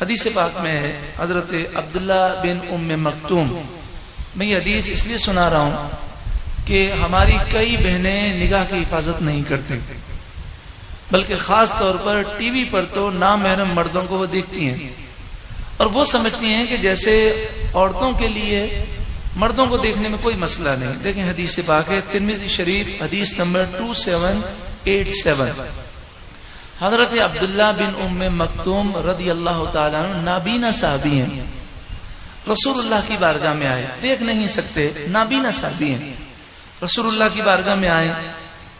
حدیث پاک میں ہے حضرت عبداللہ بن ام مکتوم، میں یہ حدیث اس لیے سنا رہا ہوں کہ ہماری کئی بہنیں نگاہ کی حفاظت نہیں کرتی، بلکہ خاص طور پر ٹی وی پر تو نامحرم مردوں کو وہ دیکھتی ہیں اور وہ سمجھتی ہیں کہ جیسے عورتوں کے لیے مردوں کو دیکھنے میں کوئی مسئلہ نہیں۔ دیکھیں حدیث پاک ہے ترمذی شریف حدیث نمبر 2787، حضرت عبداللہ بن ام مکتوم رضی اللہ تعالیٰ عنہ نابینا صحابی ہیں، رسول اللہ کی بارگاہ میں آئے، دیکھ نہیں سکتے، نابینا صحابی ہیں، رسول اللہ کی بارگاہ میں آئے،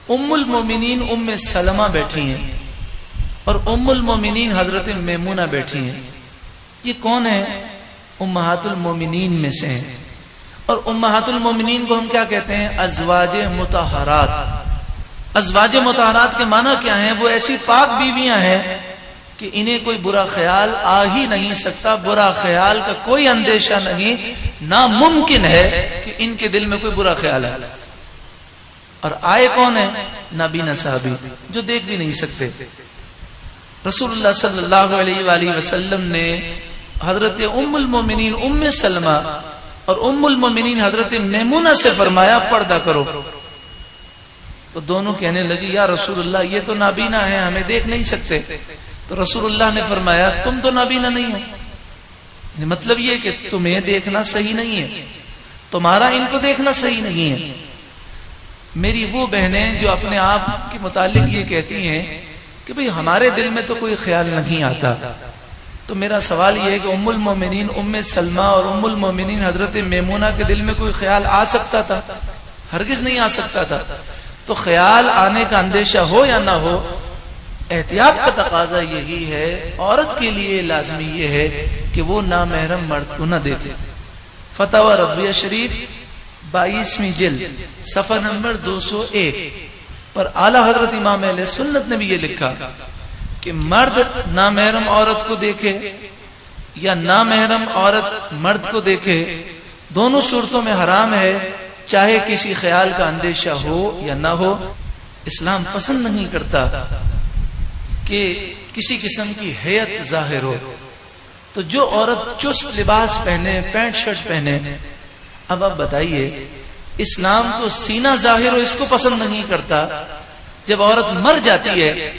ام المومنین ام سلمہ بیٹھی ہیں اور ام المومنین حضرت میمونہ بیٹھی ہیں۔ یہ کون ہے؟ امہات المومنین میں سے ہیں، اور امہات المومنین کو ہم کیا کہتے ہیں؟ ازواج مطہرات۔ ازواج مطہرات کے معنی کیا ہیں؟ وہ ایسی پاک بیویاں ہیں کہ انہیں کوئی برا خیال آ ہی نہیں سکتا، برا خیال کا کوئی اندیشہ نہیں، ناممکن ہے کہ ان کے دل میں کوئی برا خیال آئے۔ اور آئے کون ہے؟ نابینا صحابی جو دیکھ بھی نہیں سکتے۔ رسول اللہ صلی اللہ علیہ وآلہ وسلم نے حضرت ام المومنین ام سلمہ اور ام المومنین حضرت میمونہ سے فرمایا پردہ کرو، تو دونوں کہنے لگی یا رسول اللہ یہ تو نابینا ہے، ہمیں دیکھ نہیں سکتے۔ تو رسول اللہ نے فرمایا تم تو نابینا نہیں ہو، مطلب یہ کہ تمہیں دیکھنا صحیح نہیں ہے، تمہارا ان کو دیکھنا صحیح نہیں ہے۔ میری وہ بہنیں جو اپنے آپ کے متعلق یہ کہتی ہیں کہ بھئی ہمارے دل میں تو کوئی خیال نہیں آتا، تو میرا سوال یہ ہے کہ ام المومنین ام سلمہ اور ام المومنین حضرت میمونہ کے دل میں کوئی خیال آ سکتا تھا؟ ہرگز نہیں آ سکتا تھا۔ تو خیال آنے کا اندیشہ ہو یا نہ ہو، احتیاط کا تقاضا یہی ہے، عورت کے لیے لازمی یہ ہے کہ وہ نامحرم مرد کو نہ دیکھے۔ فتاوی رضویہ شریف 22ویں جلد صفحہ نمبر 201 پر اعلیٰ حضرت امام اہل سنت نے بھی یہ لکھا کہ مرد نامحرم عورت کو دیکھے یا نامحرم عورت مرد کو دیکھے، دونوں صورتوں میں حرام ہے، چاہے کسی خیال کا اندیشہ ہو یا نہ ہو۔ اسلام پسند نہیں کرتا کہ کسی قسم کی حیت ظاہر ہو، تو جو عورت چست لباس پہنے، پینٹ شرٹ پہنے، اب آپ بتائیے اسلام تو سینہ ظاہر ہو اس کو پسند نہیں کرتا۔ جب عورت مر جاتی ہے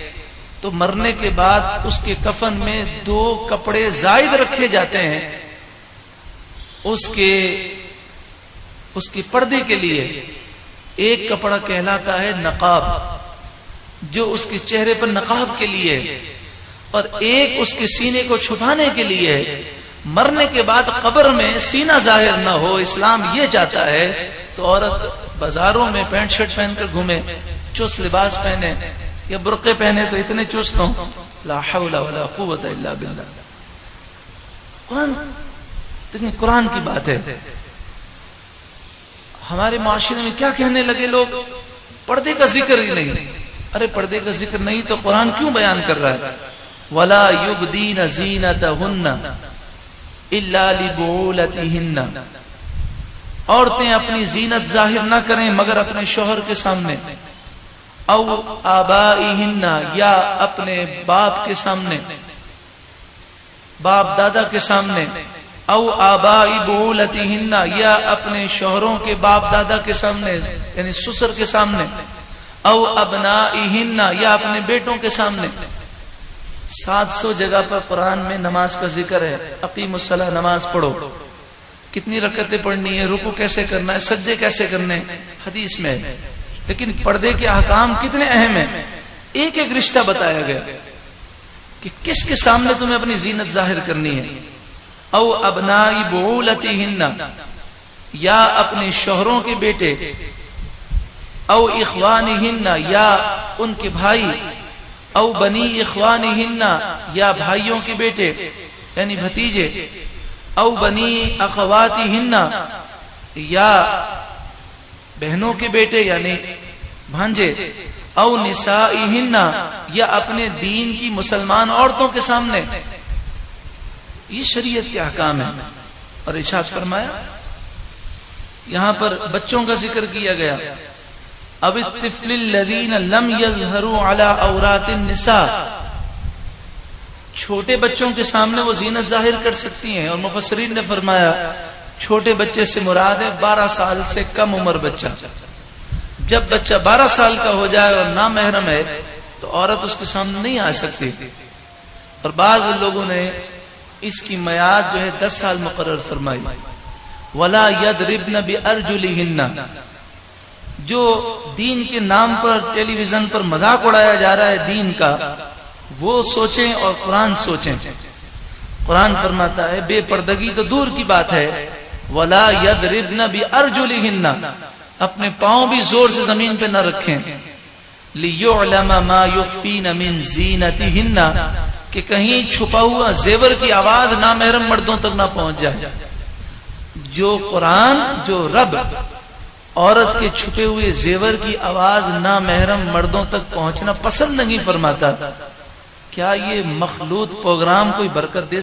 تو مرنے کے بعد اس کے کفن میں 2 کپڑے زائد رکھے جاتے ہیں اس کے پردے کے لیے۔ ایک کپڑا کہلاتا ہے نقاب، جو اس کے چہرے پر نقاب کے لیے، اور ایک اس کے سینے کو چھپانے کے لیے۔ مرنے کے بعد قبر میں سینہ ظاہر نہ ہو، اسلام یہ چاہتا ہے تو عورت بازاروں میں پینٹ شرٹ پہن کر گھومے، چست لباس پہنے یا برقعے پہنے تو اتنے چست ہوں، لا حول ولا قوت الا باللہ۔ قرآن کی بات ہے۔ ہمارے معاشرے میں کیا کہنے لگے لوگ؟ پردے کا ذکر ہی نہیں۔ ارے پردے کا ذکر نہیں تو قرآن کیوں بیان کر رہا ہے؟ ولا یبدین زینتہن الا لبعولتہن، عورتیں اپنی زینت ظاہر نہ کریں مگر اپنے شوہر کے سامنے، او آبائہن، یا اپنے باپ کے سامنے، باپ دادا کے سامنے، او آبائی بعولتہن، یا اپنے شوہروں کے باپ دادا کے سامنے یعنی سسر کے سامنے، او ابنائہن، یا اپنے بیٹوں کے سامنے۔ 700 جگہ پر قرآن میں نماز کا ذکر ہے، اقیموا الصلاۃ، نماز پڑھو، کتنی رکعتیں پڑھنی ہے، رکوع کیسے کرنا ہے، سجدے کیسے کرنے ہیں، حدیث میں ہے۔ لیکن پردے کے احکام کتنے اہم ہیں، ایک ایک رشتہ بتایا گیا کہ کس کے سامنے تمہیں اپنی زینت ظاہر کرنی ہے۔ او ابنائی بعولتہن، یا اپنے شوہروں کے بیٹے، او اخوانہن، یا ان کے بھائی، او بنی اخوانہن، یا بھائیوں کے بیٹے یعنی بھتیجے، او بنی اخواتہن، یا بہنوں کے بیٹے یعنی بھانجے، او نسائہن، یا اپنے دین کی مسلمان عورتوں کے سامنے۔ یہ شریعت کے احکام ہیں۔ اور ارشاد فرمایا یہاں پر بچوں کا ذکر کیا گیا، اب الطفل الذین لم یظہروا علی عورات النساء، چھوٹے بچوں کے سامنے وہ زینت ظاہر کر سکتی ہیں، اور مفسرین نے فرمایا چھوٹے بچے سے مراد ہے 12 سال سے کم عمر بچہ. جب بچہ 12 سال کا ہو جائے اور نامحرم ہے تو عورت اس کے سامنے نہیں آ سکتی. اور بعض لوگوں نے اس کی میعاد جو ہے 10 سال مقرر فرمائی. وَلَا يَضْرِبْنَ بِأَرْجُلِهِنَّ، جو دین کے نام پر ٹیلی ویژن پر مذاق اڑایا جا رہا ہے دین کا، وہ سوچیں اور قرآن سوچیں. قرآن فرماتا ہے بے پردگی تو دور کی بات ہے، وَلَا يَضْرِبْنَ بِأَرْجُلِهِنَّ، اپنے پاؤں بھی زور سے زمین پہ نہ رکھیں. لِيُعْلَمَ مَا يُخْفِينَ مِن زِينَتِهِنَّ، کہ کہیں چھپا ہوا زیور کی آواز نامحرم مردوں تک نہ پہنچ جائے. جو قرآن، جو رب عورت کے چھپے ہوئے زیور کی آواز نامحرم مردوں تک پہنچنا پسند نہیں فرماتا، کیا یہ مخلوط پروگرام کوئی برکت دے